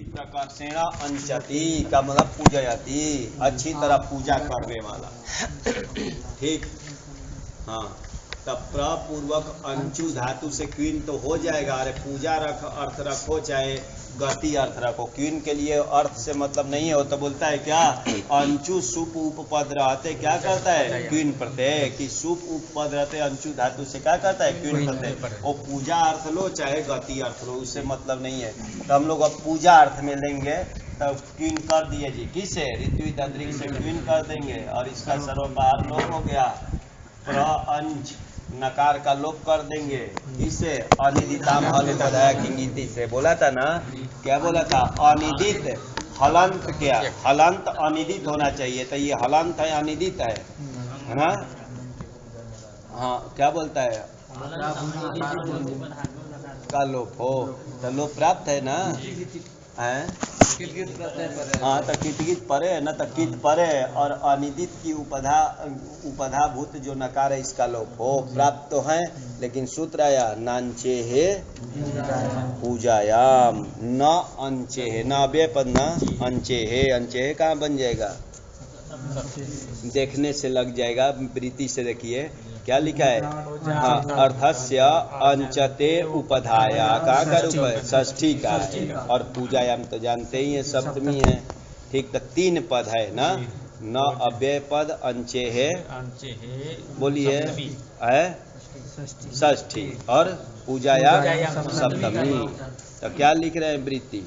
चित्तकर्षेण अंचति का मतलब पूजयति, अच्छी तरह पूजा करने वाला। ठीक, हाँ, तब प्रपूर्वक अंचु धातु से क्वीन तो हो जाएगा। अरे पूजा रख अर्थ रखो चाहे गति अर्थ रखो, क्वीन के लिए अर्थ से मतलब नहीं है। वो तो बोलता है क्या, अंचु सुप उपपद रहते क्या करता है क्वीन प्रत्यय, कि सुप उपपद रहते अंचु धातु से क्या करता है क्वीन प्रत्यय। वो पूजा अर्थ लो चाहे गति अर्थ लो, उससे मतलब नहीं है। तो हम लोग अब पूजा अर्थ में लेंगे तब क्वीन कर दिए जी, किसे ऋतु तंत्रिक से क्वीन कर देंगे। और इसका सर्वपार लोप हो गया, प्रअंच नकार का लोप कर देंगे। इसे अनिदिताम हलितदाया किंगिति से बोला था ना, क्या बोला था, अनिदित हलंत, क्या हलंत अनिदित होना चाहिए, तो ये हलंत है अनिदित है ना। हाँ क्या बोलता है, का लोप हो तो लोप प्राप्त है ना, है हाँ, तो कितकित परे है ना, तो कित परे और अनिदित की उपधाभूत जो नकार है इसका लोप हो प्राप्त तो है। लेकिन सूत्र आया नांचे है पूजायाम, न अंचे है, न अव्यय पद न अंचे है। अंचे है कहाँ बन जाएगा, देखने से लग जाएगा, प्रीति से देखिए क्या लिखा है, हाँ, अर्थस्य अंचते उपधाया, कहाँ का रूप है षष्ठी का, और पूजायाम तो जानते ही है सप्तमी है। ठीक, तो तीन पद है ना, न अव्यय पद अंचे है, बोलिए है षष्ठी, और पूजायाम सप्तमी। तो क्या लिख रहे हैं वृत्ति,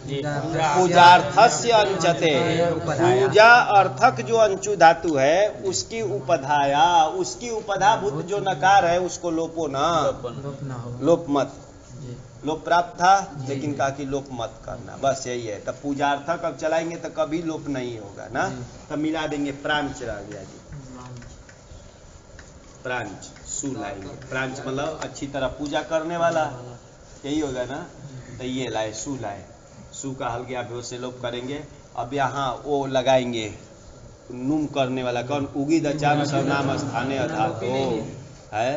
पूजार्थस्य अंचते, पूजा अर्थक जो अंचु धातु है उसकी उपधाया, उसकी उपधाभूत जो नकार है उसको लोपो ना, लोप मत, लोप प्राप्त था लेकिन कहा कि लोप मत करना, बस यही है। तब पूजार्थक अब चलाएंगे तो कभी लोप नहीं होगा ना, तब मिला देंगे प्रांच रह गया जी, प्रांच सु लाएंगे, प्रांच मतलब अच्छी तरह पूजा करने वाला, यही होगा ना। तो ये लाए सु लाए, सु का हल गया अभ्यो से लोप करेंगे। अब यहाँ वो लगाएंगे नुम करने वाला, कौन, उगिद अचान सर्वनाम स्थाने अधातु है,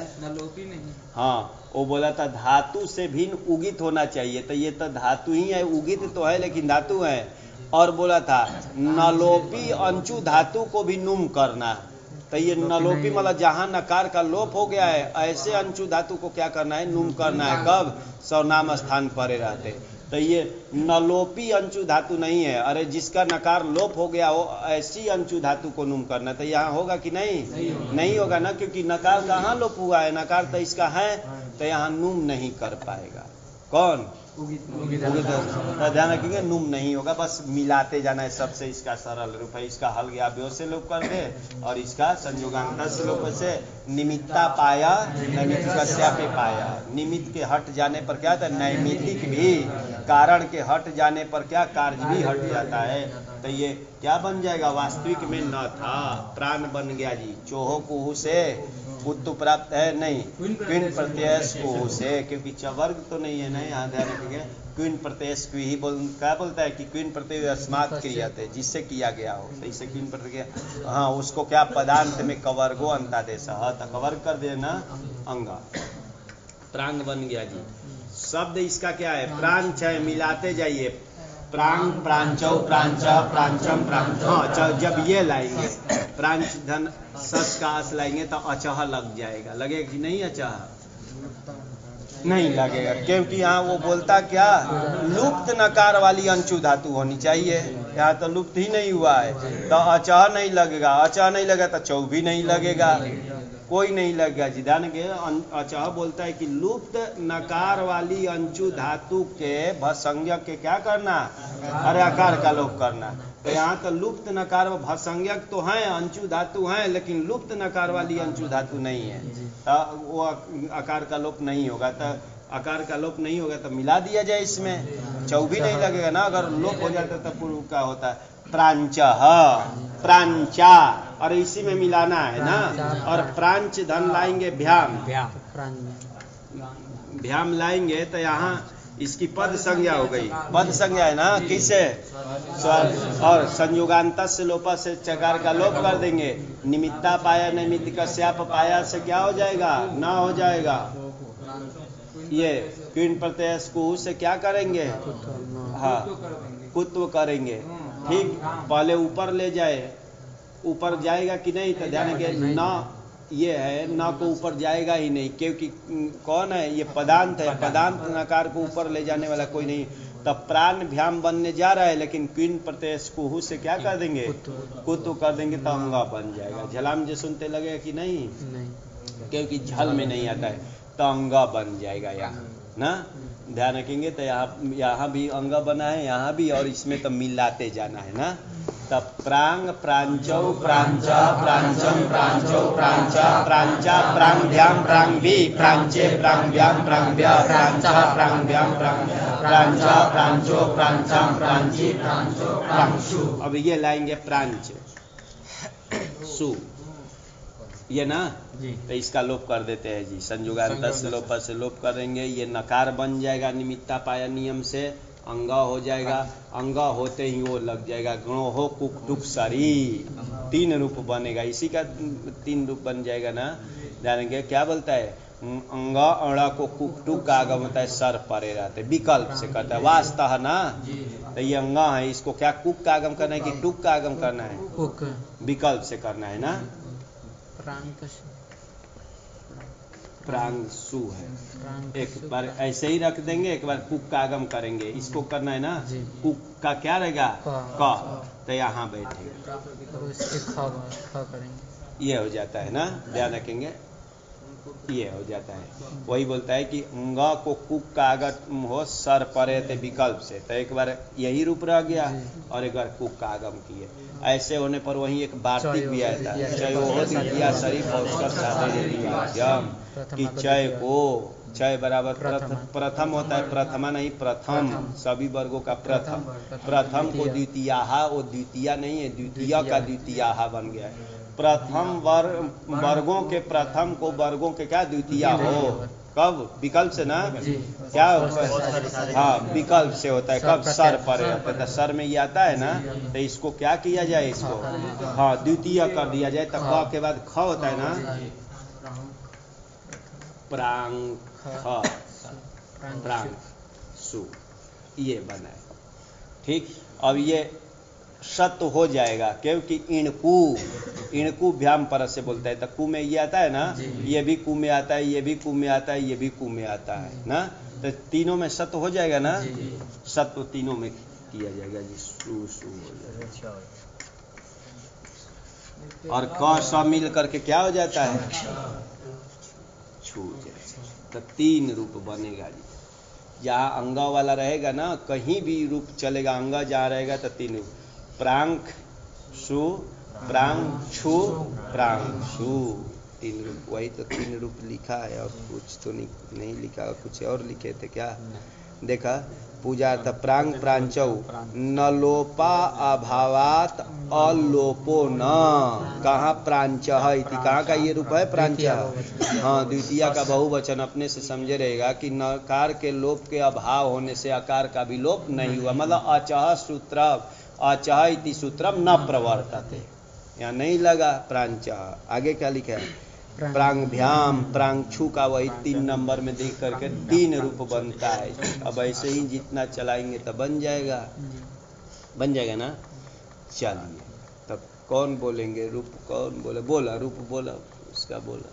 हाँ वो बोला था धातु से भिन्न उगित होना चाहिए, तो ये तो धातु ही है, उगित तो है लेकिन धातु है। और बोला था नलोपी अंचु धातु को भी नुम करना, तो ये नलोपी मतलब जहाँ नकार का लोप हो गया है ऐसे अंचु धातु को क्या करना है, नुम करना है। कब, सर्वनाम स्थान परे रहते। तो ये नलोपी अंचु धातु नहीं है, अरे जिसका नकार लोप हो गया हो ऐसी अंचु धातु को नुम करना। तो यहाँ होगा कि नहीं होगा ना, क्योंकि नकार कहाँ लोप हुआ है, नकार तो इसका है, तो यहाँ नुम नहीं कर पाएगा। कौन, ध्यान रखेंगे नुम नहीं होगा, बस मिलाते जाना है सबसे, इसका सरल रूप है। इसका हल गया व्यो से लोप कर दे, और इसका संयोगांत से लोप से निमित्ता पाया नैमित्तिक कस्यापि पाया, निमित्त के हट जाने पर क्या था, नैमित्तिक भी, कारण के हट जाने पर क्या, कार्य भी हट जाता है। तो ये क्या बन जाएगा, वास्तविक में न था, प्राण बन गया जी, चोहो कुहू से उत्तु प्राप्त है नहीं, क्विन प्रत्यय कुहू से, क्योंकि चवर्ग तो नहीं है ना, यहाँ ध्यान रखेंगे क्विन प्रत्यय ही क्या बोलता है कि क्विन प्रत्यय अस्मात् क्रियते, जिससे किया गया हो, तो इसे क्विन प्रत्यय, हाँ उसको क्या पदार्थ में कवर्गो अंतादेश, तो कवर्ग कर देना अंगा, प्रांग बन गया जी। शब्द इसका क्या है, प्रांच है, मिलाते जाइए, प्रांग प्रांचौ प्रांचा प्रांचम प्रांच, हाँ जब ये लाएंगे प्रांच धन सस का अस लाएंगे तो अचह लग जाएगा, लगेगा कि नहीं, अचह नहीं लगेगा, क्योंकि यहाँ वो बोलता क्या, लुप्त नकार वाली अंचु धातु होनी चाहिए, यहाँ तो लुप्त ही नहीं हुआ है, तो अचह नहीं लगेगा, अचह नहीं लगेगा तो चौ भी नहीं लगेगा, कोई नहीं लगेगा जी। ध्यान के अचह बोलता है कि लुप्त नकार वाली अंचु धातु के भसंज्ञक के क्या करना, अरे आकार का लोप करना। तो यहाँ तो लुप्त नकार व भसंज्ञक तो है, अंचु धातु है, लेकिन लुप्त नकार वाली अंचु धातु नहीं है, तो वो आकार का लोप नहीं होगा। तो आकार का लोप नहीं होगा तो मिला दिया जाए, इसमें चौ भी नहीं लगेगा ना, अगर लोप हो जाता तो पूर्व का होता प्रांच प्रांचा, और इसी में मिलाना है ना, और प्रांच धन लाएंगे भ्याम, भ्याम लाएंगे तो यहाँ इसकी पद संज्ञा हो गई, पद संज्ञा है ना, किसे, और संयोगांत से लोपा से चकार का लोप कर देंगे, निमित्ता पाया नैमित्तिक स्याप पाया से क्या हो जाएगा, ना हो जाएगा। ये क्वीन प्रत्यय से क्या करेंगे, हाँ कुत्व करेंगे, ठीक। पहले ऊपर ले जाए, ऊपर जाएगा कि नहीं, तो ध्यान के ना ये है, ना को ऊपर जाएगा ही नहीं, क्योंकि कौन है ये पदांत है, पदांत नकार को ऊपर ले जाने वाला कोई नहीं। तब प्राण भ्याम बनने जा रहा है, लेकिन क्वीन प्रत्यय कुहू से क्या कर देंगे, कुत्व कर देंगे, तो अंगा बन जाएगा। झलाम जो सुनते लगेगा कि नहीं, क्योंकि झल में नहीं आता है, तो अंगा बन जाएगा यहाँ ना, ध्यान रखेंगे। तो यहाँ भी अंगा बना है, यहाँ भी, और इसमें तो मिलाते जाना है ना। तब प्रांग प्रांचौ प्रांचा प्रांचम प्रांचौ प्रांचा प्रांचा प्रांभ्याम प्रांभी प्रांचे प्रांभ्याम प्रांभ्या प्रांचा प्रांभ्याम प्रांचा प्रांचो प्रांचाम प्रांची प्रांचो प्रांशु। अब ये लाएंगे प्रांच सु, ये ना जी, तो इसका लोप कर देते हैं जी, संयुगांत से लोप से लोप करेंगे, ये नकार बन जाएगा निमित्ता पाया नियम से, अंगा हो जाएगा, अंगा होते ही वो लग जाएगा गणो हो कुक टुक सरी, 3 रूप बनेगा, इसी का 3 रूप बन जाएगा ना। जानेंगे क्या बोलता है, अंगा अड़ा को कुक टुक का आगम होता है, सर परे रहते, विकल्प से करता है वास्तव ना, तो ये अंगा है, इसको क्या कुक का आगम करना है कि टुक का आगम करना है, विकल्प से करना है ना। प्रांशु है, एक बार ऐसे ही रख देंगे, एक बार कुक का आगम करेंगे, इसको करना है ना, कुक का क्या रहेगा का, तो यहाँ बैठेगा, ये हो जाता है ना, ध्यान रखेंगे, ये हो जाता है। वही बोलता है कि अंगा को कुक का अगर हो सर परे थे विकल्प से, तो एक बार यही रूप रह गया और एक बार कुक का आगम किए, ऐसे होने पर वही एक वार्तिक भी आया था, चय हो दिया शरीफ कि चय को, चय बराबर प्रथम होता है, प्रथमा नहीं प्रथम, सभी वर्गों का प्रथम, प्रथम को द्वितीयाहा, वो द्वितीया नहीं है, द्वितीय का द्वितीयाहा बन गया है। प्रथम वर्गों के प्रथम को वर्गों के क्या द्वितीया हो, कब विकल्प से ना, क्या हाँ विकल्प से होता है, कब सर पर होता है, सर में ये आता है ना, तो इसको क्या किया जाए, इसको हाँ द्वितीय कर दिया जाए, तो ख के बाद ख होता है ना, प्रांग ख प्रांग सु, ये बना है, ठीक। अब ये सत्य हो जाएगा, क्योंकि इणकू भ्याम पर से बोलता है, तो कु में ये आता है ना, ये भी कु में आता है, ये भी कु में आता है, ये भी कु में आता है ना, तो तीनों में सत्य हो जाएगा ना, सत्य तीनों में किया जाएगा जी, सु सु हो जाएगा, और क स मिल करके क्या हो जाता है, छू जाएगा, तो 3 रूप बनेगा जी। जहाँ अंगा वाला रहेगा ना, कहीं भी रूप चलेगा, अंगा जहाँ रहेगा तो 3 रूप, प्रांक सु प्रांग छु प्रांग सु, 3 रूप, वही तो 3 रूप लिखा है, और कुछ तो नहीं लिखा, कुछ और लिखे थे क्या, देखा पूजा था प्रांग प्रांचौ नलोपा अभावात अलोपो न, कहाँ प्रांच है, कहाँ का ये रूप है प्रांच, हाँ द्वितीय का बहुवचन, अपने से समझे रहेगा कि नकार के लोप के अभाव होने से आकार का भी लोप नहीं हुआ, मतलब अचह सूत्र अचह इति सूत्रम न प्रवर्तते, यहाँ नहीं लगा प्रांच, आगे क्या लिखा है प्रांगभ्याम प्रांगछु का वही 3 नंबर में देख करके 3 रूप बनता है। अब ऐसे ही जितना चलाएंगे तब बन जाएगा ना। चलिए तब कौन बोलेंगे, रूप कौन बोले, बोला रूप बोला, उसका बोला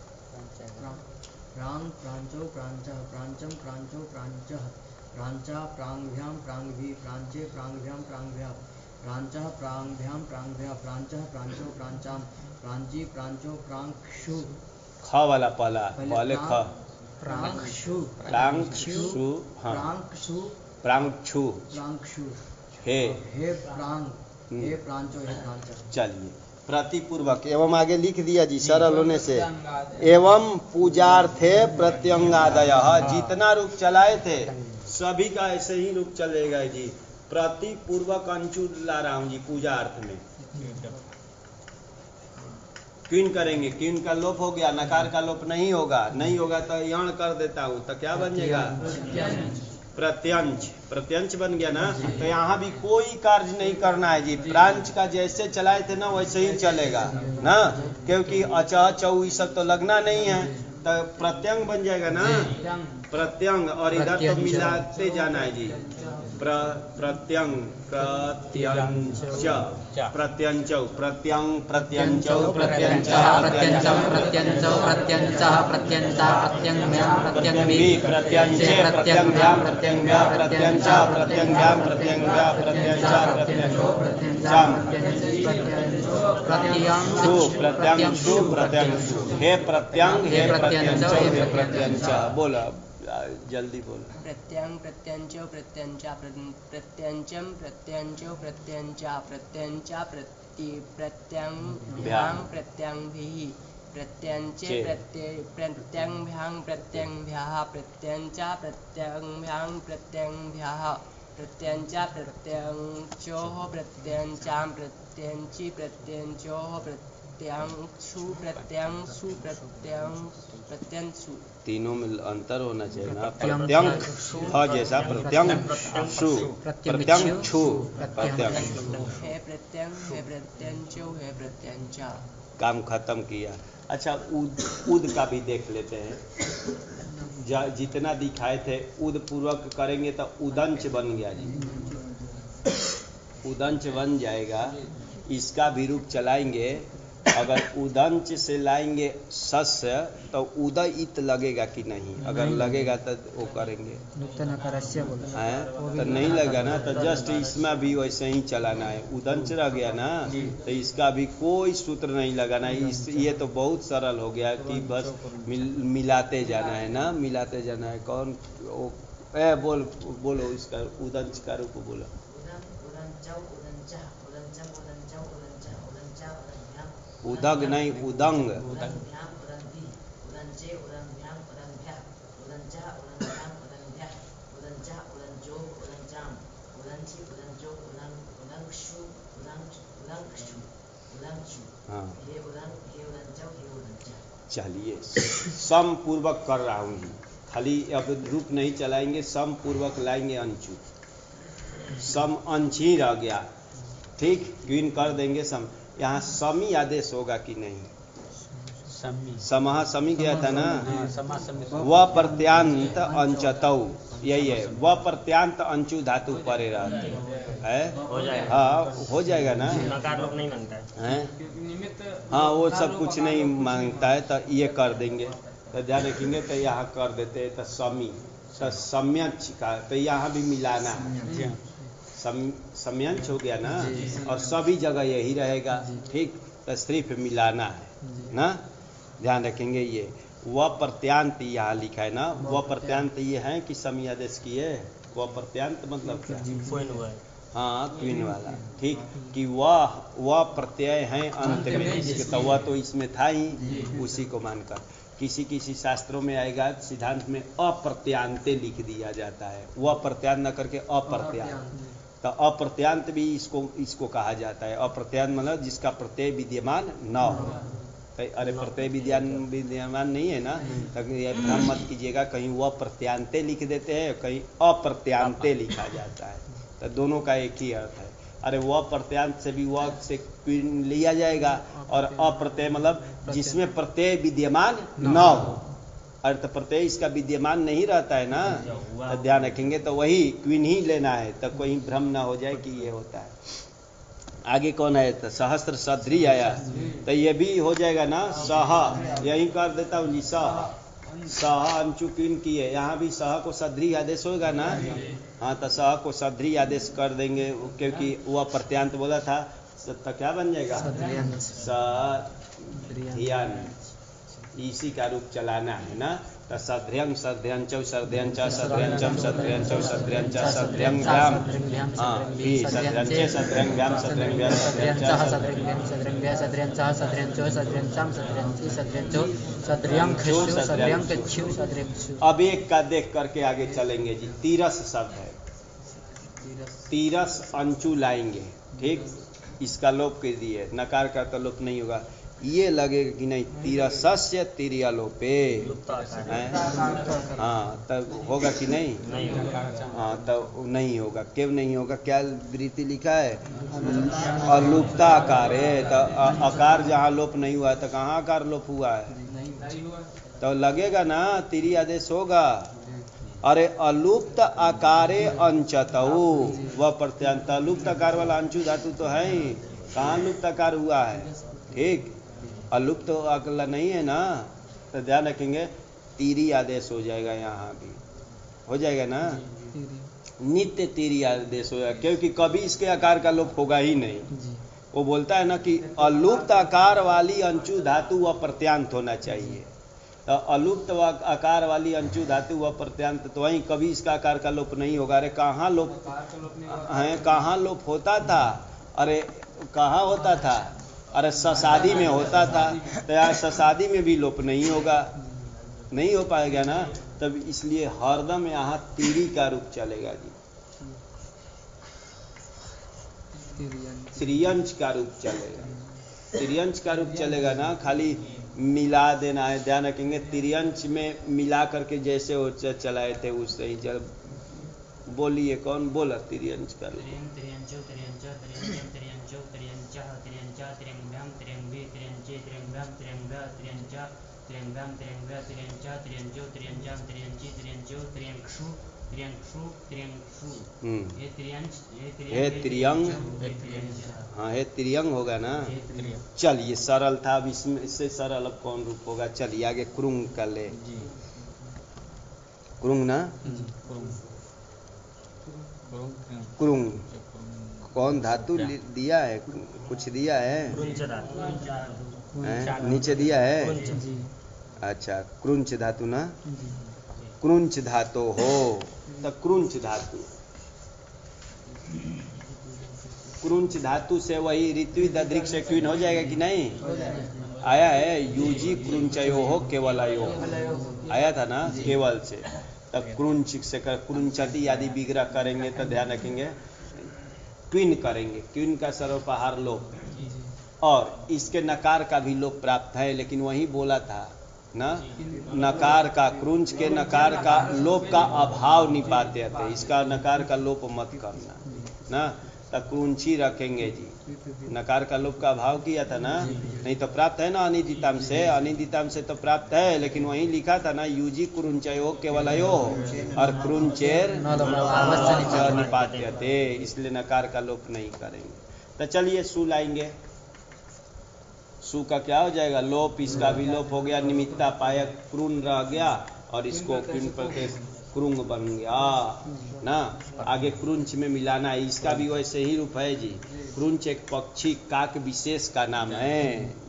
प्रांग प्रांचो प्रांचः प्रांचम प्रांचो प्रांचः प्रांचा प्रांगभ्याम प्रांगभी प्रांचे प्रांगभ्याम प्रांगभ्या प्रांचः प्रांगभ्याम प्रांगभ्या प्रांचः प्रांचो प्रांचाम प्रांची प्रांचो प्रांक्षु, ख वाला पहले ख प्रांक्षु प्रांक्षु, हाँ प्रांक्षु प्रांक्षु प्रांक्षु, हे प्रांग, हे प्रांचो हे प्रांचः। चलिए प्रतिपूर्वक एवं आगे लिख दिया जी सरल होने से, एवं पूजार्थे प्रत्यंगादय, जितना रूप चलाए थे सभी का ऐसे ही रूप चलेगा जी। प्रतिपूर्वक अंचु ला रहा हूँ जी पूजार्थ में, क्वीन करेंगे, क्वीन का लोप हो गया, नकार का लोप नहीं होगा तो यण कर देता हूँ, तो क्या बन जाएगा प्रत्यंच, प्रत्यंच बन गया ना। तो यहाँ भी कोई कार्य नहीं करना है जी, प्रांच का जैसे चलाए थे ना वैसे ही चलेगा ना, क्योंकि अचह चौ ये सब तो लगना नहीं है, तो प्रत्यंग बन जाएगा ना, प्रत्यंग, और इधर तो मिलाते जाना है जी, प्रत्यंग प्रत्यंच प्रत्यंच प्रत्यंग प्रत्यंच प्रत्यंचः प्रत्यंचं प्रत्यंचौ प्रत्यंचः प्रत्यंचा प्रत्यंभ्यां प्रत्यंभि प्रत्यंचे प्रत्यंभ्यां प्रत्यंभ्या प्रत्यंचा प्रत्यंभ्यां प्रत्यंभ्या प्रत्यंचा प्रत्यंचो प्रत्यंचाम प्रत्यंशु प्रत्यंशु प्रत्यंशु हे प्रत्यंग हे प्रत्यंच हे प्रत्यंच बोलो जल्दी बोलो प्रत्यंग प्रत्यंचो प्रत्यंचा प्रत्यंचम प्रत्यंचो प्रत्यंचा प्रत्यंचा प्रत्यंभ्यां प्रत्यंभिः प्रत्यंचे प्रत्यंभ्यां प्रत्यंभ्याः प्रत्यंचा प्रत्यंभ्यां प्रत्यंभ्याः प्रत्यंचा प्रत्यंचोः प्रत्यंचां प्रत्यंचि प्रत्यंचोः प्रत्यंशु प्रत्यंशु प्रत्यंशु तीनों में अंतर होना चाहिए ना प्रत्यंग ख जैसा प्रत्यंग शु प्रत्यंग छु प्रत्यंग हे प्रत्यंग हे प्रत्यंचो हे प्रत्यंचा काम खत्म किया। अच्छा उद का भी देख लेते हैं जितना दिखाए थे उद पूर्वक करेंगे तो उदंच बन गया जी उदंच बन जाएगा। इसका भी रूप चलाएंगे अगर उदंच से लाएंगे सस्य तो उदयित लगेगा कि नहीं अगर लगेगा तो वो करेंगे हैं तो नहीं लगेगा ना तो जस्ट इसमें भी वैसे ही चलाना है उदंच रह गया ना तो इसका भी कोई सूत्र नहीं लगाना है ये तो बहुत सरल हो गया कि बस मिलाते जाना है ना मिलाते जाना है। कौन बोलो इसका उदंच का रूप बोलो उदग नहीं उदंग हाँ चलिए सम पूर्वक कर रहा हूँ खाली अब रूप नहीं चलाएंगे सम पूर्वक लाएंगे अंशु सम अंश ही रह गया ठीक क्वीन कर देंगे सम यहाँ समी आदेश होगा कि नहीं समहा समी गया था ना वह प्रत्यांत अंचतौ यही है वह प्रत्यांत अंचु धातु परे रहते है हाँ हो जाएगा ना है हाँ वो सब कुछ नहीं मांगता है तो ये कर देंगे तो ध्यान रखेंगे तो यहाँ कर देते हैं तो समी तो सम्यच का तो यहाँ भी मिलाना है सम्यंच हो गया ना और सभी जगह यही रहेगा ठीक तो सिर्फ मिलाना है ना ध्यान रखेंगे। ये वह प्रत्यांत यहाँ लिखा है ना वह प्रत्यांत ये है कि समी आदेश की है वह प्रत्यांत मतलब क्या हाँ क्वीन वाला ठीक कि वह प्रत्यय है अंत में तो वह तो इसमें था ही उसी को मानकर किसी शास्त्रों में आएगा सिद्धांत में अप्रत्यांते लिख दिया जाता है वह प्रत्यांत न करके अप्रत्यांत तो अप्रत्यांत भी इसको कहा जाता है। अप्रत्यांत मतलब जिसका प्रत्यय विद्यमान न हो अरे प्रत्यय विद्यमान नहीं है ना तो भ्रम मत कीजिएगा कहीं वह प्रत्यांते लिख देते हैं कहीं अप्रत्यांते लिखा जाता है तो दोनों का एक ही अर्थ है। अरे वह प्रत्यांत से भी वह से लिया जाएगा और अप्रत्यय मतलब जिसमें प्रत्यय विद्यमान न हो अर्थ प्रत्यय इसका विद्यमान नहीं रहता है ना तो ध्यान रखेंगे तो वही क्वीन ही लेना है तो कोई भ्रम ना हो जाए कि ये होता है। आगे कौन है तो सहस्त्र सद्री आया तो ये भी हो जाएगा ना सह यही कर देता हूँ जी सह अंशु क्वीन की है यहाँ भी सह को सद्री आदेश होगा ना हाँ तो सह को सद्री आदेश कर देंगे क्योंकि वह प्रत्यांत बोला था तो क्या बन जाएगा सध्यान इसी का रूप चलाना है ना तो सध्र्यंग सध्र्यंचौ सध्र्यंचा सध्र्यंचम सध्र्यंचौ सध्र्यंचा सध्र्यंग्याम हाँ भी सध्र्यंचे सध्र्यंग्याम सध्र्यंग्याम सध्र्यंचा सध्र्यंग्या सध्र्यंचा सध्र्यंचो सध्र्यंचाम सध्र्यंची सध्र्यंचो सध्र्यंक्षु सध्र्यंकछु सध्र्यंक्षु। अब एक का देख करके आगे चलेंगे जी तीरस शब्द है तीरस अंचु लाएंगे ठीक इसका लोप कर दिए नकार का तो लोप नहीं होगा ये लगेगा कि नहीं तीरसस्य तिरिया लोपे हाँ तब होगा कि नहीं हाँ तब नहीं होगा क्यों नहीं होगा क्या वृत्ति लिखा है अलुप्ता आकार है तो आकार जहाँ लोप नहीं हुआ है तो कहाँ आकार लोप हुआ है तो लगेगा ना तिरी आदेश होगा अरे अलुप्त आकारे अंचतऊ वह प्रत्यांत, अलुप्त आकार वाला अंशु धातु तो है ही, कहाँ लुप्त आकार हुआ है, ठीक, अलुप्त अगला नहीं है ना, तो ध्यान रखेंगे तीरी आदेश हो जाएगा, यहाँ भी हो जाएगा ना, नित्य तीरी आदेश हो जाएगा, क्योंकि कभी इसके आकार का लोप होगा ही नहीं। वो बोलता है ना कि अलुप्त आकार वाली अंशु धातु व प्रत्यांत होना चाहिए, तो अलुप्त आकार वाली अंशु धातु व प्रत्यांत, तो वहीं कभी इसका आकार का लोप नहीं होगा। अरे कहाँ लोप है, कहाँ लोप होता था, अरे कहाँ होता था, अरे ससादी में होता था, तो यार ससादी में भी लोप नहीं होगा, नहीं हो पाएगा ना, तब इसलिए हरदम यहाँ तीरी का रूप चलेगा जी, त्रियंश का रूप चलेगा, त्रियंश का रूप चलेगा ना, खाली मिला देना है, ध्यान रखेंगे त्रियंश में मिला करके जैसे हो चलाए थे उससे ही जब बोलिए, कौन बोला त्रियंश का रूप, हे त्रियंग, हाँ हे त्रियंग होगा ना। चलिए सरल था, अब इसमें इससे सरल अब कौन रूप होगा, चलिए आगे क्रुंग कर ले, क्रुंग ना, क्रुंग कौन धातु दिया है, कुछ दिया है, नीचे दिया है, अच्छा क्रुंच धातु ना, क्रुंच धातु हो, तो क्रुंच धातु, क्रुंच धातु से वही ऋत्वी ददृक से क्वीन हो जाएगा कि नहीं, आया है, यूजी क्रुंचयो हो केवलयो, आया था ना केवल से, तब क्रुंच से कर क्रुंचति आदि विग्रह करेंगे तो ध्यान रखेंगे क्वीन करेंगे, क्वीन का सर्वपहार लोप, और इसके नकार का भी लोप प्राप्त है, लेकिन वही बोला था ना, नकार का, क्रुंच के नकार का लोप का अभाव नहीं पाते थे, इसका नकार का लोप मत करना ना, तब क्रुंची रखेंगे जी, नकार का लोप का अभाव किया था ना, नहीं तो प्राप्त है ना अनिदिताम से, अनिदिताम से तो प्राप्त है, लेकिन वहीं लिखा था ना यूजी क्रुंचयो केवलयो, और क्रुंचेर निपात्यते, इसलिए नकार का लोप नहीं करेंगे। तो चलिए सु लाएंगे, सु का क्या हो जाएगा लोप, इसका भी लोप हो गया, निमित्ता पायक क्रुन रह गया, और इसको क्रुंग बन गया ना, आगे क्रुंच में मिलाना है, इसका भी वैसे ही रूप है जी, क्रुंच एक पक्षी काक विशेष का नाम है,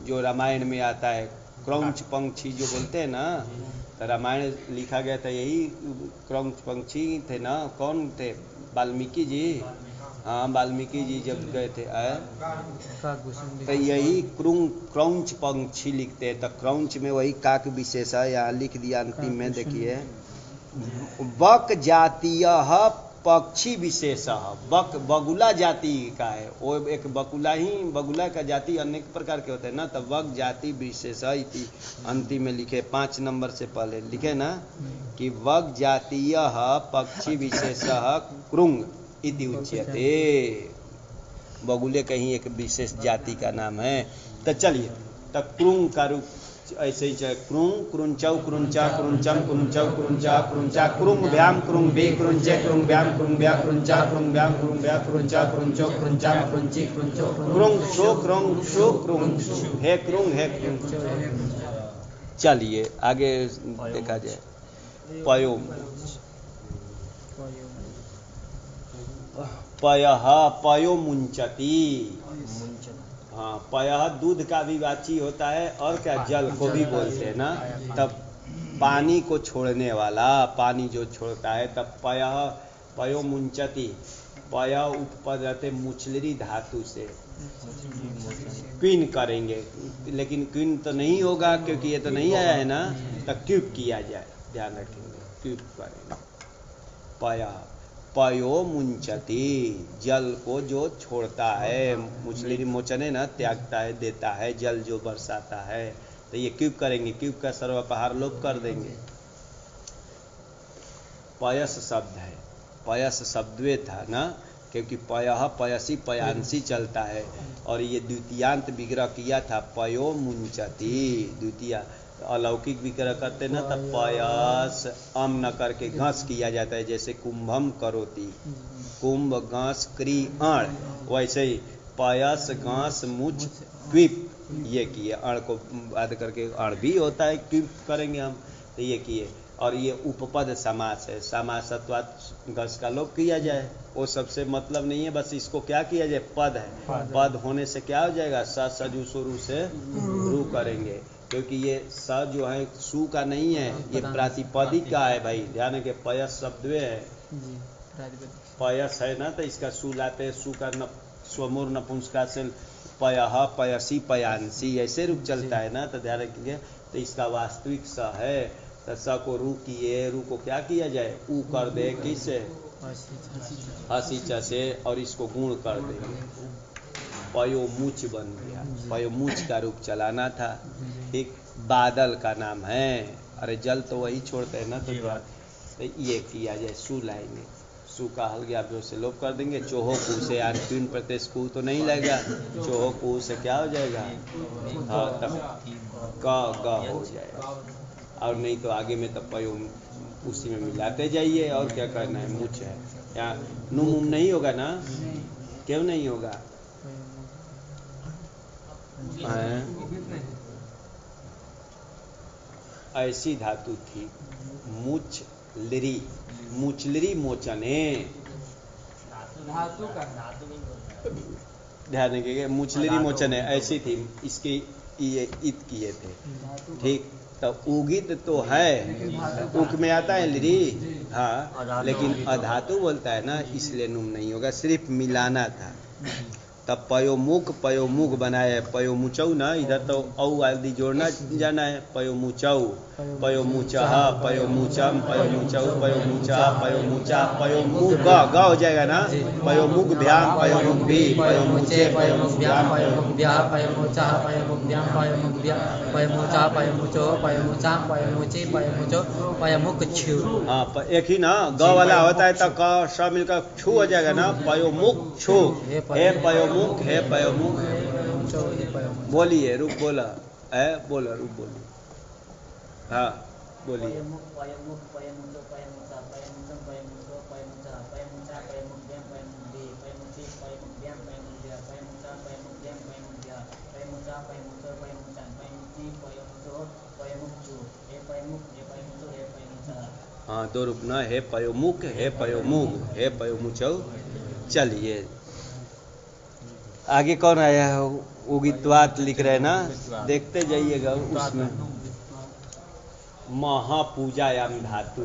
जो रामायण में आता है, क्रौंच पंक्षी जो बोलते हैं ना, तो रामायण लिखा गया था यही क्रौंच पंक्षी थे ना, कौन थे, वाल्मीकि जी, हाँ वाल्मीकि जी जब गए थे तो यही क्रौंच पंक्षी लिखते हैं, तो क्रौंच में वही काक विशेष है, यहाँ लिख दिया अंतिम में, देखिए बक जातीय पक्षी विशेष, बक बगुला जाति का है, वो एक बगुला ही, बगुला का जाति अनेक प्रकार के होते हैं ना, तो बक जाति विशेष इति अंतिम में लिखे 5 नंबर से पहले लिखे ना कि बक जातीय पक्षी विशेष क्रुंग इति उच्यते, बगुले कहीं एक विशेष जाति का नाम है। तो चलिए तब क्रुंग का रूप ऐसे ही चाहे क्रुंग, क्रुंचौ, क्रुंचा, क्रुंचम, क्रुंचौ, क्रुंचा, क्रुंचा, क्रुंग व्याम, क्रुंग बे, क्रुंचे, क्रुंग व्याम, क्रुंग व्या, क्रुंचा, क्रुंग व्याम, क्रुंग व्या, क्रुंचा, क्रुंचो, क्रुंचा, क्रुंची, क्रुंचो, क्रुंग शो, क्रुंग शो, क्रुंग हे क्रुंग हे क्रुंग। चलिए आगे देखा जाए, पयो पयः पयो मुंचती, हाँ पयः दूध का भी वाची होता है, और क्या जल को भी बोलते हैं ना, तब पानी को छोड़ने वाला, पानी जो छोड़ता है, तब पयः पयो मुंचती, पय उत्पद्यते मुचलरी धातु से, क्वीन करेंगे, लेकिन क्वीन तो नहीं होगा क्योंकि ये तो नहीं आया है ना, तब क्यूब किया जाए, ध्यान रखेंगे क्यूब करेंगे, पयः पयो मुंचती, जल को जो छोड़ता है, मुचलरी मोचने ना त्यागता है, देता है, जल जो बरसाता है, तो ये क्यूब करेंगे, क्यूब का सर्वपहार लोप कर देंगे। पयस शब्द है, पयस शब्दवे था ना, क्योंकि पयः पयसी पयांसी चलता है, और ये द्वितीयांत विग्रह किया था पयो मुंचती, द्वितीय अलौकिक विग्रह करते ना तब पयस अम न करके घास किया जाता है, जैसे कुंभम करोति, कुंभ घास क्री अण, वैसे ही पयस घास मुच क्विप ये किए, अण को बाध करके अण भी होता है, क्विप करेंगे हम तो ये किए। और ये उपपद समास है, समासत्वात् घस का लोप किया जाए, वो सबसे मतलब नहीं है, बस इसको क्या किया जाए, पद है, पद होने से क्या हो जाएगा, स सजु शुरू से रू करेंगे, क्योंकि ये स जो है सु का नहीं है, ये प्रातिपदिक का है भाई, ध्यान के पयस शब्द है, पयस है ना, तो इसका सु लाते हैं, सु का स्वमूर नपुंसकाशील पयः पयसी पयांसी ऐसे रूप चलता है ना, तो ध्यान रखेंगे। तो इसका वास्तविक स है, तो स को रू किए, रू को क्या किया जाए, ऊ कर दे, किससे, हसी च से, और इसको गुण कर देंगे, पयोमुच बन गया, पयोमुच का रूप चलाना था। एक बादल का नाम है, अरे जल तो वही छोड़ते हैं ना, तो ये किया जाए, सु लाएंगे, सु का हल गया जो से लोप कर देंगे, चोहो कु से यार तीन प्रत्यय कु तो नहीं लगेगा, चोहो कु से क्या हो जाएगा, हाँ तब ग हो जाएगा, और नहीं तो आगे में तब पयो उसी में मिलाते जाइए, और क्या करना है, मुच है, यहाँ नुम नहीं होगा ना, क्यों नहीं होगा, ऐसी धातु थी मुच लिरी, मुचलिरी मोचने, ध्यान रखिएगा, मुचलिरी मोचने ऐसी थी, इसके ये इत किए थे, ठीक। तो उगित तो है, उक में आता है लिरी, हाँ, लेकिन अधातु बोलता है ना, इसलिए नुम नहीं होगा, सिर्फ मिलाना था। तब पयोमुख बनाया, पयोमुचौ ना, इधर तो औ आदि जोड़ना जाना है, पयोमुचौ, पयोमुचह, पयोमुचम, पयोमुचौ, पयोमुचा, पयोमुचा, पयोमुख ग हो जाएगा ना, पयोमुख भ्याम, पयोमुख भी, पयोमुचे, पयोमुख भ्याम, पयोमुख व्याह, पयोमुचा, पयोमुख भ्याम, पयोमुख व्याह, पयोमुचा, पयोमुचो, पयोमुचा, पयोमुची, पयोमुचो, पयोमुख छु। हाँ, एक ही ना, ग वाला होता है तो क स मिलकर छु हो जाएगा ना, पयोमुख छु, हे पयोमुख, हे पयोमुख, बोलिए, रूप बोला है, बोला रूप बोलिए, हाँ बोलिए, हाँ दो रूप ना, हे पयोमुख, हे पयोमुख, हे पयोमुचौ। चलिए आगे कौन आया है, उगित्वात लिख रहे हैं ना, देखते जाइएगा उसमें, महापूजायाम धातु,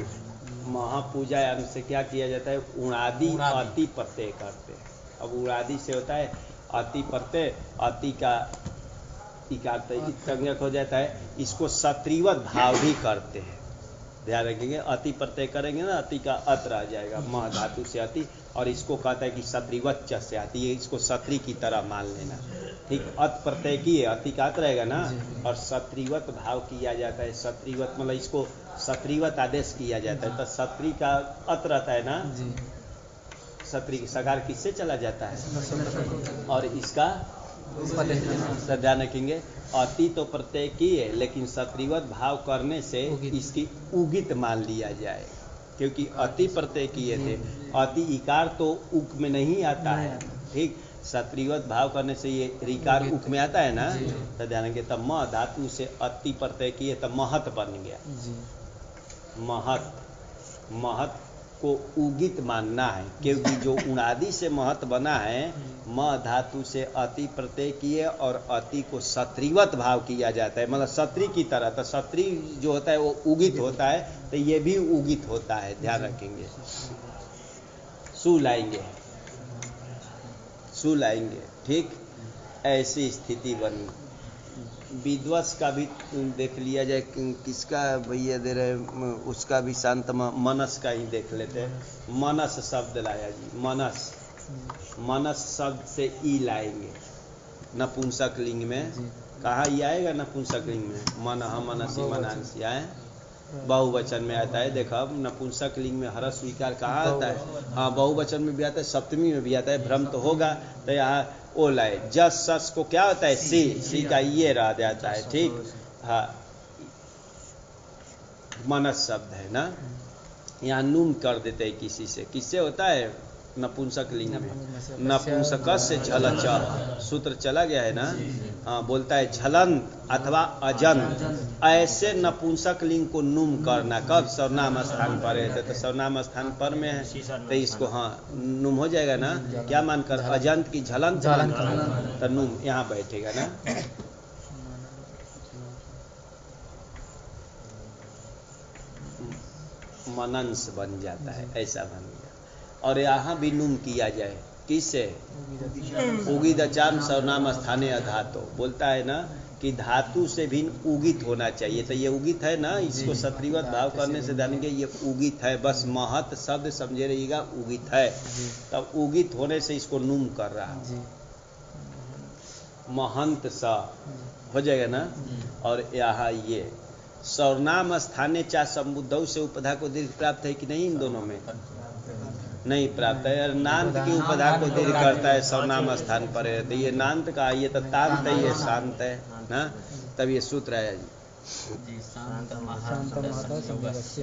महापूजायाम से क्या किया जाता है, उणादि अति प्रत्यय करते हैं। अब उणादि से होता है अति प्रत्यय, अति का इकार संज्ञक हो जाता है, इसको सत्रिवत भाव भी करते हैं, ध्यान रखेंगे, अति प्रत्यय करेंगे ना, अति का अत रह जाएगा, मह धातु से अति, और इसको कहता है कि सत्रिवत च से आती है, इसको सत्री की तरह मान लेना, ठीक। अत प्रत्यय की है, अति का अत रहेगा ना, और सत्रिवत भाव किया जाता है, सत्रिवत मतलब इसको सत्रिवत आदेश किया जाता है, तो सत्री का अत रहता है ना, सत्री सगार किससे चला जाता है, और इसका ध्यान रखेंगे, अति तो प्रत्यय की है, लेकिन सत्रिवत भाव करने से इसकी उगित मान लिया जाए, क्योंकि अति प्रत्यय किए थे, अति इकार तो उक में नहीं आता है, ठीक। सत्रिवत भाव करने से ये रिकार उक में आता है ना, तो ध्यान रखेंगे, तब म धातु से अति प्रत्यय किए तब महत बन गया, महत, महत को उगित मानना है, क्योंकि जो उणादि से महत बना है, म धातु से अति प्रत्यय किए और अति को सत्रिवत भाव किया जाता है, मतलब सत्री की तरह, तो सत्री जो होता है वो उगित होता है, तो ये भी उगित होता है, ध्यान रखेंगे, सु लाएंगे, सु लाएंगे, ठीक। ऐसी स्थिति बनी। विद्वस का भी देख लिया जाए, किसका भैया दे रहे, उसका भी शांत मनस का ही देख लेते हैं। मनस शब्द लाया जी, मनस, मनस शब्द से ई लाएंगे नपुंसक लिंग में, कहाँ ई आएगा नपुंसक लिंग में, मनः मनसी मनांसी आए, बहुवचन में आता है, देखो अब नपुंसक लिंग में हरस स्वीकार कहाँ आता है, हाँ बहुवचन में भी आता है, सप्तमी में भी आता है, भ्रम तो होगा, तो यहाँ ओ लाए, जस सस को क्या होता है, सी, सी का ये रह जाता है, ठीक। हाँ मनस शब्द है ना, यहाँ नुम कर देते हैं किसी से, किससे होता है नपुंसक लिंग में, नपुंसक से झलच, सूत्र चला गया है ना। हाँ, बोलता है झलंत अथवा अजंत, ऐसे नपुंसक लिंग को नुम करना। कब? सर्वनाम स्थान पर है, तो सर्वनाम स्थान पर में है तो इसको हाँ नुम हो जाएगा ना। क्या मानकर? अजंत की झलंत मानकर, तो नुम यहाँ बैठेगा ना। मनंस बन जाता है, ऐसा बन गया। और यहाँ भी नुम किया जाए, किससे? उगित अचाम सर्वनाम स्थाने अधातो, बोलता है ना कि धातु से भी उगित होना चाहिए। तो ये उगित है ना, इसको सत्रिवत भाव करने से जानेंगे ये उगित है, बस महत शब्द समझे रहिएगा, उगित है। तब उगित होने से इसको नुम कर रहा है, महंत सा हो जाएगा ना। और यहाँ ये सर्वनाम स्थाने चा संबुद्धौ से उपधा को दीर्घ प्राप्त है कि नहीं? इन दोनों में नहीं प्राप्त है। नांत की उपधा को दीर्घ करता है सर्वनाम स्थान पर है, तो ये नांत का, ये तो तांत है, ये शांत है ना। तब ये सूत्र है जी,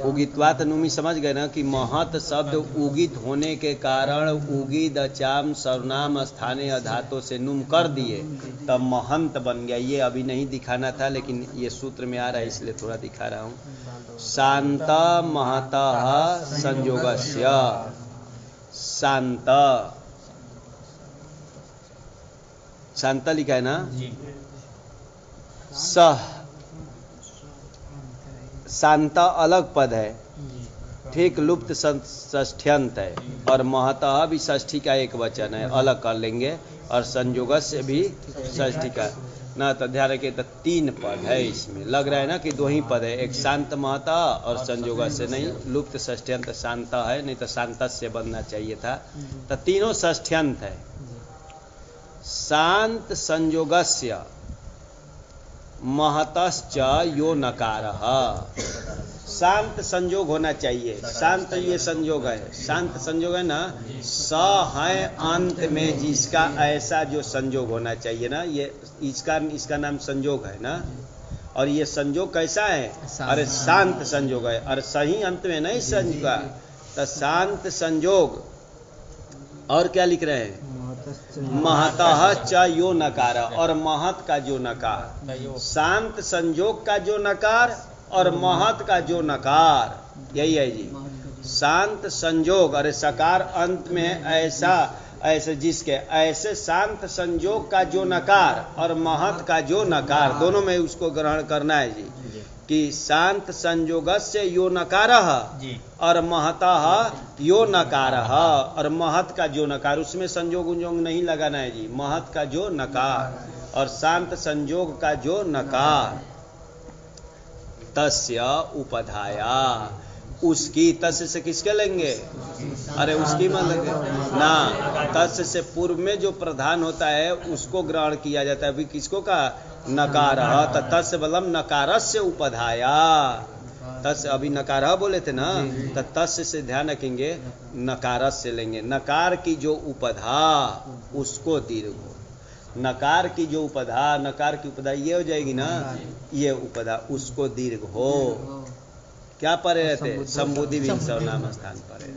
उगित्वात नुमी, समझ गए ना कि महत शब्द उगित होने के कारण उगिद अचाम सर्वनाम स्थाने अधातों से नुम कर दिए, तब महंत बन गया। ये अभी नहीं दिखाना था, लेकिन ये सूत्र में आ रहा है इसलिए थोड़ा दिखा रहा हूँ। शांत महतः संयोगस्य, शांत, शांत लिखा है ना, सह, शांत अलग पद है, ठीक, लुप्त षष्ठ्यंत है, और महतः भी षष्ठी का एक वचन है, अलग कर लेंगे। और संयोगस्य भी षष्ठी का ना, तो ध्यान रखिए, तो 3 पद है इसमें, लग रहा है ना कि 2 ही पद है, एक शांत महतः और संयोगस्य नहीं, लुप्त षष्ठ्यंत शांत है, नहीं तो शांतस्य बनना चाहिए था, तो तीनों षष्ठ्यंत है। शांत संयोगस्य महतश्च यो नकारः, शांत संयोग होना चाहिए, शांत ये संयोग है, शांत संयोग है ना, स है अंत में जिसका ऐसा जो संयोग होना चाहिए ना, ये इसका नाम संयोग है ना। और ये संयोग कैसा है? अरे शांत संयोग है, और सही अंत में नहीं संयोग का, तो शांत संयोग। और क्या लिख रहे हैं? महतः च यो नकार, और महत का जो नकार, शांत संयोग का जो नकार और महत का जो नकार, यही है जी। शांत संयोग, अरे सकार अंत में ऐसा, ऐसे जिसके ऐसे शांत संयोग का जो नकार और महत का जो नकार, दोनों में उसको ग्रहण करना है जी, कि शांत संयोगस्य यो नकारः और महतः यो नकारः, और महत का जो नकार, उसमें संयोग उंयोग नहीं लगाना है जी, महत का जो नकार और शांत संयोग का जो नकार, तस्य उपधाया, उसकी, तस्य से किसके लेंगे? अरे उसकी मत लेंगे ना, तस्य से पूर्व में जो प्रधान होता है उसको ग्रहण किया जाता है। अभी किसको का? नकार, तस्य बलम नकारस्य उपधाया, तस्य अभी नकार बोले थे ना, तो तस्य से ध्यान रखेंगे, नकारस्य लेंगे, नकार की जो उपधा उसको दीर्घ हो, नकार की जो उपधा, नकार की उपधा ये हो जाएगी ना, ये उपधा उसको दीर्घ हो। क्या परे रहते? संबुद्धि भिन्न सर्वनाम स्थान परे,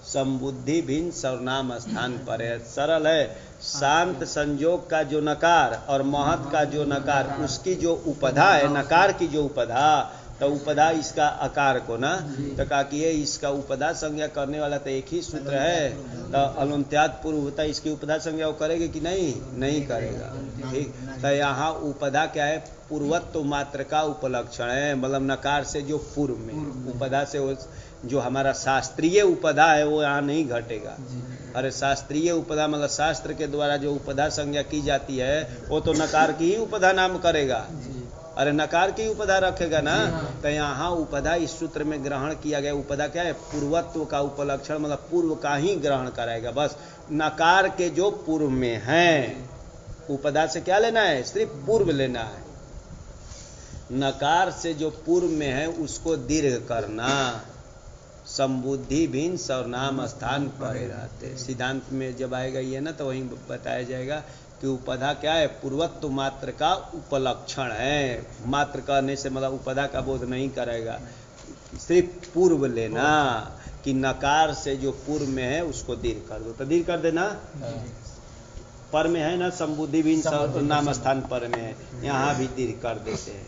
संबुद्धि भिन्न सर्वनाम स्थान परे, सरल है। शांत संयोग का जो नकार और महत का जो नकार, उसकी जो उपधा है, नकार की जो उपधा, तो उपधा इसका आकार को ना, तो कहा कि ये इसका उपधा संज्ञा करने वाला तो एक ही सूत्र है, तो अलंत्यात पूर्व होता है, इसकी उपधा संज्ञा वो करेगी कि नहीं? नहीं करेगा, ठीक। तो यहाँ उपधा क्या है? पूर्वत्व मात्र का उपलक्षण है, मतलब नकार से जो पूर्व में, उपधा से वो जो हमारा शास्त्रीय उपधा है वो यहाँ नहीं घटेगा। अरे शास्त्रीय उपधा मतलब शास्त्र के द्वारा जो उपधा संज्ञा की जाती है वो तो नकार की ही उपधा नाम करेगा, अरे नकार की उपधा रखेगा ना। तो यहाँ उपधा इस सूत्र में ग्रहण किया गया, उपधा क्या है? पूर्वत्व का उपलक्षण, मतलब पूर्व का ही ग्रहण कराएगा, बस नकार के जो पूर्व में है, उपधा से क्या लेना है? सिर्फ पूर्व लेना है, नकार से जो पूर्व में है उसको दीर्घ करना। संबुद्धि भिन्न सर्वनाम स्थान परे रहते, सिद्धांत में जब आएगा ये ना तो वहीं बताया जाएगा कि उपधा क्या है? पूर्वत्व मात्र का उपलक्षण है, मात्र कहने से मतलब उपधा का बोध नहीं करेगा, सिर्फ पूर्व लेना कि नकार से जो पूर्व में है उसको दीर्घ कर दो, तो दीर्घ कर देना। पर में है ना संबुद्धि भी नाम स्थान पर में है, यहाँ भी दीर्घ कर देते हैं।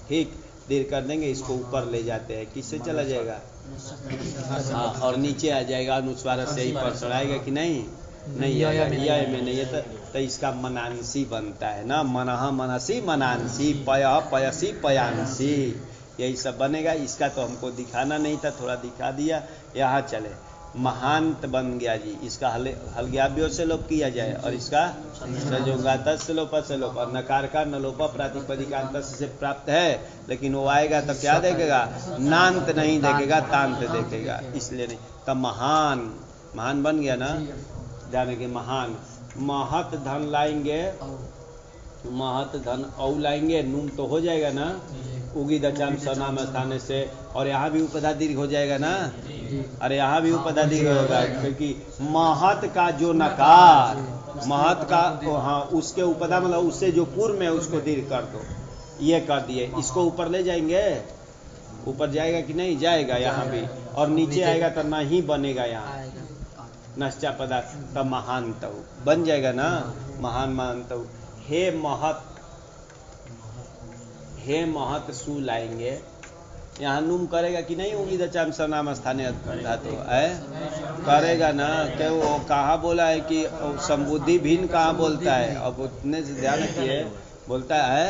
ठीक, दीर्घ कर देंगे, इसको ऊपर ले जाते हैं, किससे चला जाएगा? हाँ, और नीचे आ जाएगा अनुस्वार से ही पर चढ़ाएगा कि नहीं? नहीं आएगा, यह में नहीं है तो इसका मनांसी बनता है ना, मनः मनसी मनांसी, पय पयसी पयांसी, यही सब बनेगा। इसका तो हमको दिखाना नहीं था, थोड़ा दिखा दिया। यहाँ चले, महांत बन गया जी, इसका हलग्याभ्यो से लोप किया जाए और इसका संयोगात से लोप से लोप, और नकार का नलोप प्रातिपदिकांत से प्राप्त है, लेकिन वो आएगा तो क्या देखेगा? नांत नहीं देखेगा, तांत देखेगा, इसलिए नहीं। तब महान, महान बन गया ना, जाने के महान। महत धन लाएंगे, महत धन औ लाएंगे, नूम तो हो जाएगा ना, उगी दचाम सनाम स्थान से, और यहाँ भी उपधा दीर्घ हो जाएगा ना। अरे यहाँ भी उपधा दीर्घ होगा, क्योंकि महत का जो नकार, महत का, हाँ, उसके उपधा मतलब उससे जो पूर्व में उसको दीर्घ कर दो, ये कर दिए। इसको ऊपर ले जाएंगे, ऊपर जाएगा कि नहीं? जाएगा यहाँ भी, और नीचे आएगा तो नहीं बनेगा यहाँ नश्चा पदार्थ, तब महानतौ बन जाएगा ना, महान मानतौ। हे महत, हे महत सु लाएंगे, यहाँ नुम करेगा कि नहीं? उगी दचाम सर्वनाम स्थानीय धातु है, करेगा ना। क्या वो कहाँ बोला है कि संबुद्धि भिन्न कहाँ बोलता है? अब उतने से ध्यान रखिए, बोलता है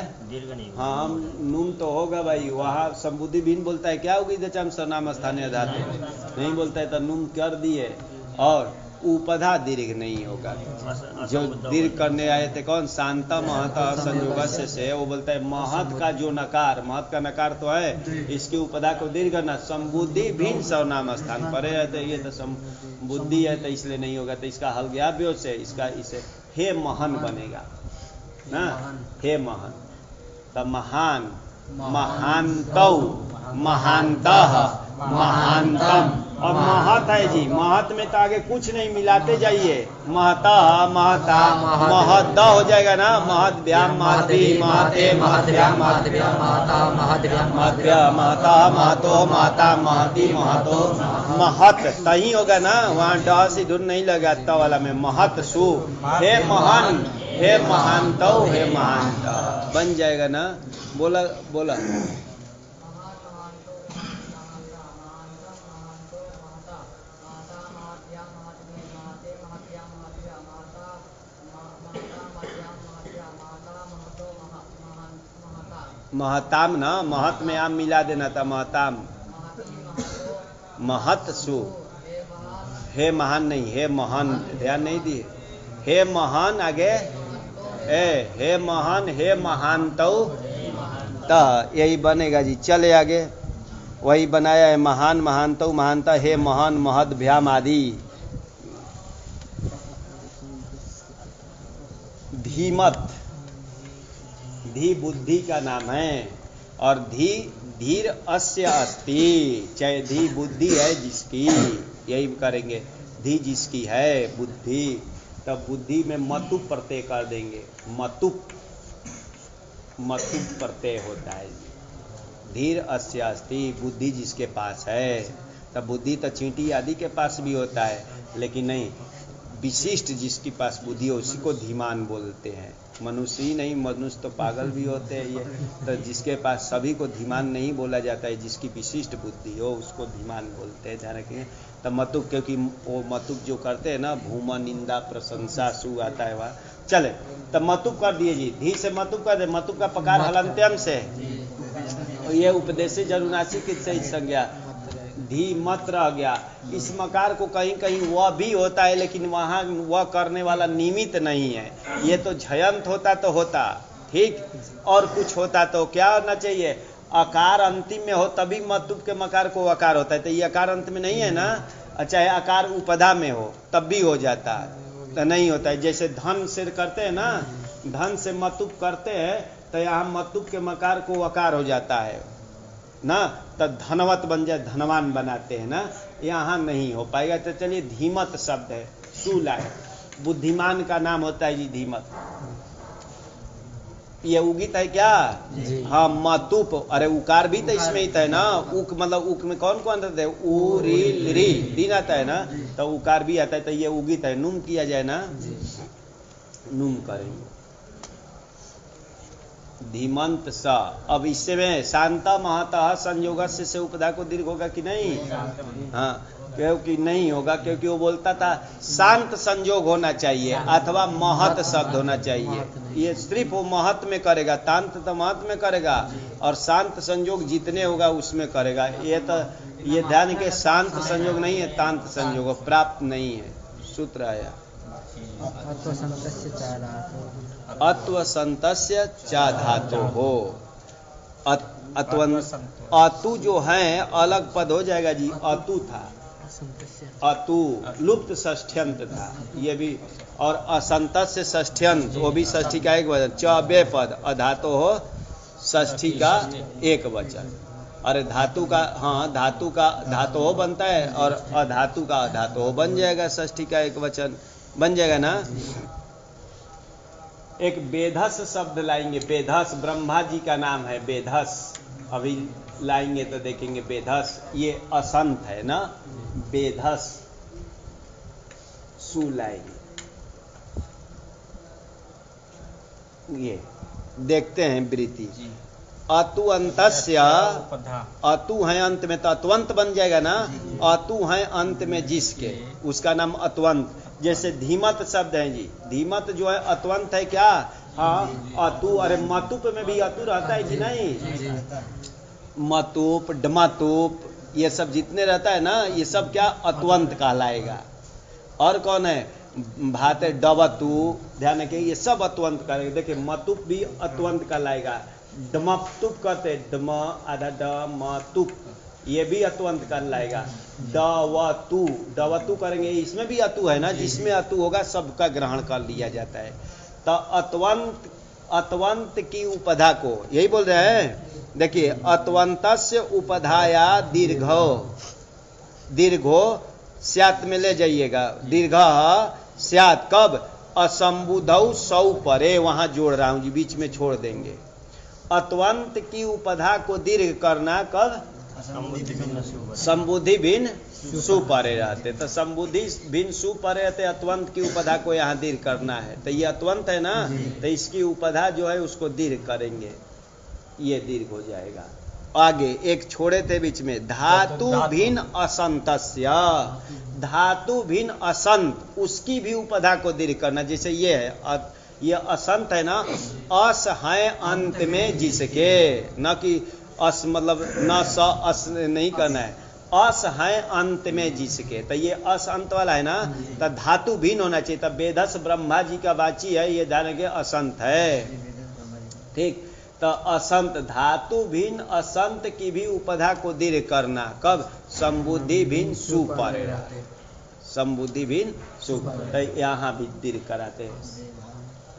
हाँ नुम तो होगा भाई, वहाँ संबुद्धि भिन्न बोलता है क्या? उगी दचाम सर्वनाम स्थानीय धातु नहीं बोलता है, तो नुम कर दिए, और उपधा दीर्घ नहीं होगा। जो दीर्घ करने आए थे कौन? शांता महता संयोग से, वो बोलता है महत का जो नकार, महत का नकार तो है, इसकी उपधा को दीर्घ करना। संबुद्धि भिन्न सर्वनाम स्थान पर है, तो ये तो संबुद्धि है, तो इसलिए नहीं होगा, तो इसका हलग्याभ्यो से इसका इसे हे महन बनेगा ना, हे महन। तब महान, महानतौ, महानतः, महानतम, और महत है जी, महत में तो आगे कुछ नहीं, मिलाते जाइए, महता महता महत हो जाएगा ना, महत व्याम महती महते महत व्याम महत व्याम महता महत व्याम महत व्याम महता महतो महता महती महतो महत तही होगा ना, वहाँ ड से दूर नहीं लगा, त वाला में महत सु, हे महान, हे महानतौ, हे महानत बन जाएगा ना। बोला बोला महताम ना, महत में आम मिला देना था, महताम, महत सु, हे महान नहीं, हे महान, ध्यान नहीं दिए, हे महान आगे, हे महान, हे महानतौ, त यही बनेगा जी। चले आगे, वही बनाया है, महान महानतौ महानता, हे महान महद भ्याम आदि। धीमत, धी बुद्धि का नाम है, और धी धीर अस्य अस्ति, चाहे धी बुद्धि है जिसकी, यही करेंगे, धी जिसकी है बुद्धि, तब बुद्धि में मतुप प्रत्यय कर देंगे, मतुप, मतुप प्रत्यय होता है। धीर अस्य अस्ति, बुद्धि जिसके पास है, तब बुद्धि तो चींटी आदि के पास भी होता है, लेकिन नहीं, विशिष्ट जिसके पास बुद्धि हो उसी को धीमान बोलते हैं। मनुष्य ही नहीं, मनुष्य तो पागल भी होते हैं, ये तो जिसके पास, सभी को धीमान नहीं बोला जाता है, जिसकी विशिष्ट बुद्धि हो उसको धीमान बोलते हैं, ध्यान रखेंगे। तो मतुक, क्योंकि वो मतुक जो करते हैं ना, भूमा निंदा प्रशंसा सु आता है वहाँ। चले, तो मतुक कर दिए जी, धी से मतुक कर दे, मतुक का पकार हलंत्यम से, ये उपदेश जरुनासी किससे संज्ञा, धी मत रह गया। इस मकार को कहीं कहीं वह भी होता है, लेकिन वहाँ वह करने वाला निमित्त नहीं है, ये तो झयंत होता तो होता, ठीक, और कुछ होता तो क्या होना चाहिए, आकार अंतिम में हो तभी मतुप के मकार को आकार होता है, तो ये आकार अंत में नहीं है ना, चाहे आकार उपधा में हो तब भी हो जाता है, तो नहीं होता है। जैसे धन से करते हैं ना, धन से मतुप करते हैं, तो यहाँ मतुप के मकार को आकार हो जाता है ना, तो धनवत बन जाए, धनवान बनाते हैं ना, यहाँ नहीं हो पाएगा। तो चलिए, धीमत शब्द है, सुलाय, बुद्धिमान का नाम होता है जी धीमत। ये उगित है क्या? जी। हाँ मतुप, अरे उकार भी तो इसमें ही था ना, उक मतलब उक में कौन कौन रहते हैं? उ री री दिन आता है ना, तो उकार भी आता है, तो ये उगित है, नुम किया जाए ना, नुम करेंगे। धीमंत स, अब इससे में शांता महता संयोग से उपधा को दीर्घ होगा कि नहीं? हाँ क्योंकि नहीं होगा, क्योंकि वो बोलता था शांत संयोग होना चाहिए अथवा महत शब्द होना चाहिए। ये सिर्फ वो महत में करेगा, तांत तो महत में करेगा, और शांत संयोग जितने होगा उसमें करेगा। ये तो ये ध्यान के शांत संयोग नहीं है, तांत संयोग प्राप्त नहीं है। सूत्र आया अत्वसंतस्य चा धातु हो। अतु जो है अलग पद हो जाएगा जी, अतु था, अतु लुप्त षष्ठ्यंत था ये भी, और असंतस्य षष्ठ्यंत वो भी षष्ठी का एक वचन, च बे पद, अधातु हो षष्ठी का एक वचन। अरे धातु का, हाँ धातु का धातु हो बनता है, और अधातु का अधातु हो बन जाएगा, षष्ठी का एक वचन बन जाएगा ना। एक बेधस शब्द लाएंगे, बेधस ब्रह्मा जी का नाम है बेधस, अभी लाएंगे तो देखेंगे बेधस, ये असंत है ना, बेधस सु लाएंगे, ये देखते हैं वृत्ति। अतु अंतस्य, अतु है अंत में तो अतवंत बन जाएगा ना, अतु है अंत में जिसके, उसका नाम अतवंत। जैसे धीमत शब्द है जी, धीमत जो है अतवंत है क्या? हाँ अतु, अरे मतुप में भी अतु रहता है कि नहीं? मतुप डमतुप ये सब जितने रहता है ना, ये सब क्या अतवंत कहलाएगा। और कौन है? भाते डबतु, ध्यान रखिए ये सब अतवंत करेगा। देखिए मतुप भी अतवंत कहलाएगा, डमतुप कहते, डम आधा डमतुप ये भी अतुअंत कर लाएगा। दवतु, दवतु करेंगे, इसमें भी अतु है ना, जिसमें अतु होगा सबका ग्रहण कर लिया जाता है। तो अतवंत, अतवंत की उपधा को यही बोल रहे हैं। देखिए अतवंतस्य उपधाया दीर्घो, दीर्घो स्यात में ले जाइएगा, दीर्घ स्यात कब? असंबुधौ सौ परे, वहां जोड़ रहा हूं जी, बीच में छोड़ देंगे। अतवंत की उपधा को दीर्घ करना कब? संबुद्धि भिन्न सुपरे रहते, तो संबुद्धि भिन्न सुपरे रहते, अतवंत की उपधा को यहाँ दीर्घ करना है। तो ये अतवंत है ना, तो इसकी उपधा जो है उसको दीर्घ करेंगे, ये दीर्घ हो जाएगा। आगे एक छोड़े थे बीच में, धातु भिन्न असंतस्य, धातु भिन्न असंत, उसकी भी उपधा को दीर्घ करना। जैसे ये है, ये असंत है ना, अस है अंत में जिसके, न कि अस मतलब न स अस नहीं करना है, अस है अंत में जिसके, तो ये अस अंत वाला है ना, तो धातु भिन्न होना चाहिए। तब बेधस ब्रह्मा जी का वाची है, ये जाने के असंत है, ठीक। तो असंत, धातु भिन्न असंत की भी उपधा को दीर्घ करना कब? संबुद्धि भिन्न सुपरे, संबुद्धि भिन्न सुपर, तो यहाँ भी दीर्घ कराते हैं।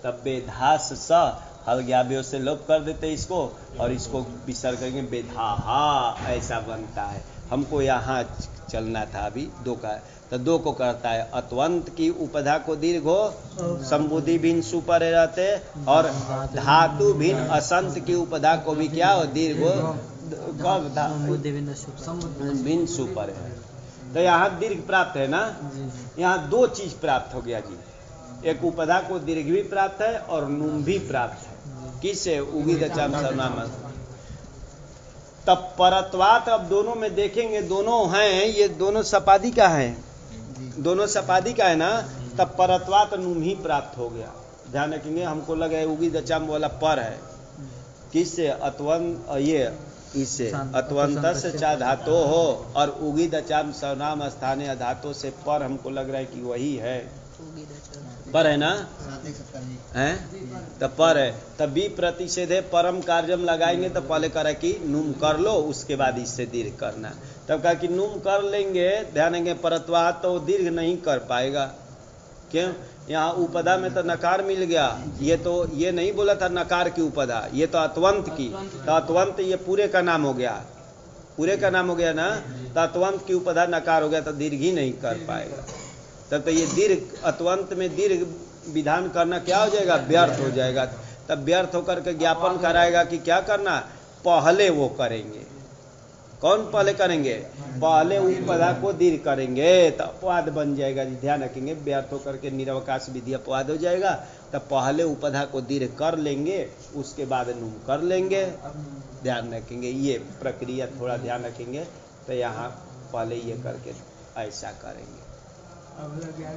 तब बेधास स हलग्याव्यों से लोप कर देते इसको, और इसको विसर्ग करेंगे बेधाहा, ऐसा बनता है। हमको यहाँ चलना था अभी दो का, तो दो को करता है। अतवंत की उपधा को दीर्घ हो, संबुद्धि भिन्न सुपरे रहते, और धातु भिन्न असंत की उपधा को भी क्या हो? दीर्घ हो, कब? भिन्न सुपरे। तो यहाँ दीर्घ प्राप्त है ना, यहाँ दो चीज प्राप्त हो गया जी, एक उपधा को दीर्घ भी प्राप्त है और नुम भी प्राप्त है। किससे? उगी दचाम सर्वनाम। तब परत्वात, अब दोनों में देखेंगे, दोनों हैं, ये दोनों सपादी का है, दोनों सपादी का है ना, तब परत्वात नुम ही प्राप्त हो गया। ध्यान रखेंगे, हमको लगा है उगी दचाम वाला पर है, किससे? अतवंत, ये इससे अतवंत से चा धातो हो, और उगी दचाम सर्वनाम स्थानीय अधातों से पर, हमको लग रहा है कि वही है, पर है ना, हैं? तो पर है, तब भी प्रतिषेधे परम कार्यम लगाएंगे, तो पहले करा कि नुम कर लो, उसके बाद इससे दीर्घ करना। तब कहा कि नुम कर लेंगे, ध्यान देंगे, परत्वा तो दीर्घ नहीं कर पाएगा। क्यों? यहाँ उपधा में तो नकार मिल गया, ये तो ये नहीं बोला था नकार की उपधा, ये तो अतवंत की, तो अतवंत ये पूरे का नाम हो गया, पूरे का नाम हो गया ना, तो अतवंत की उपधा नकार हो गया, तो दीर्घ ही नहीं कर पाएगा। तब तो ये दीर्घ, अतवंत में दीर्घ विधान करना क्या हो जाएगा? व्यर्थ हो जाएगा। तब व्यर्थ होकर के ज्ञापन कराएगा कि क्या करना, पहले वो करेंगे। कौन पहले करेंगे, पहले उपधा को दीर्घ करेंगे तो अपवाद बन जाएगा जी, ध्यान रखेंगे। व्यर्थ होकर के निरवकाश विधि अपवाद हो जाएगा, तब पहले उपधा को दीर्घ कर लेंगे, उसके बाद नुम कर लेंगे। ध्यान रखेंगे, ये प्रक्रिया थोड़ा ध्यान रखेंगे। तो यहाँ पहले ये करके ऐसा करेंगे।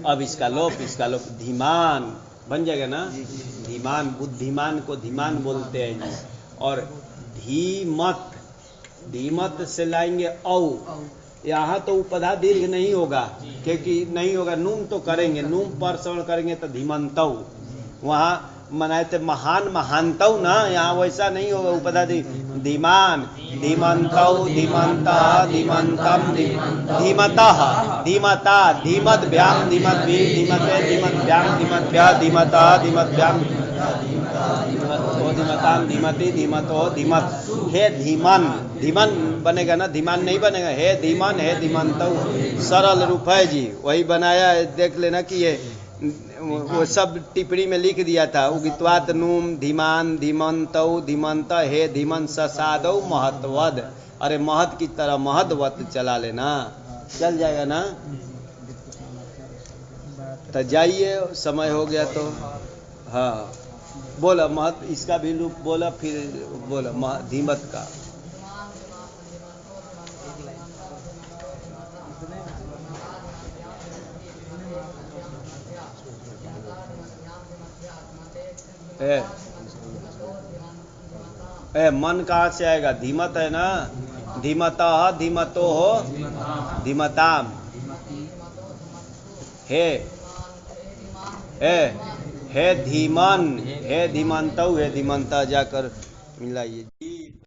अब इसका लोप धीमान बन जाएगा ना, धीमान, बुद्धिमान को धीमान बोलते हैं जी। और धीमत, धीमत से लाएंगे औ, यहाँ तो उपधा दीर्घ नहीं होगा, क्योंकि नहीं होगा, नूम तो करेंगे, नूम पर श्रवण करेंगे तो धीमंतौ, वहाँ मनाए थे महान महानतौ ना, यहाँ वैसा नहीं होगा उपधा दीर्घ। धीमान, धीमंतौ, धीमंता, धीमंतम, धीमतः, धीमता, धीमद्भ्याम, धीमद्भि, धीमते, धीमद्भ्याम, धीमद्भ्या, धीमता, धीमद्भ्याम, धीमताम, धीमति, धीमतो, धीमत। हे धीमन, धीमन बनेगा ना, धीमान नहीं बनेगा। हे धीमन, हे धीमंतौ, सरल रूप है जी, वही बनाया है। देख लेना कि ये वो सब टिप्पणी में लिख दिया था। उगित्वात नूम धीमान, धीमंतौ, धीमंत, हे धीमन ससादौ महत्वद। अरे महत की तरह महत्वत चला लेना, चल जाएगा ना। तो जाइए, समय हो गया तो। हाँ बोला महत, इसका भी रूप बोला, फिर बोला धीमत का। मन कहाँ से आएगा, धीमत है ना, धीमता, धीमतो हो, धीमताम, हे धीमन, हे धीमंतौ, हे धीमंता, जाकर मिलाइए।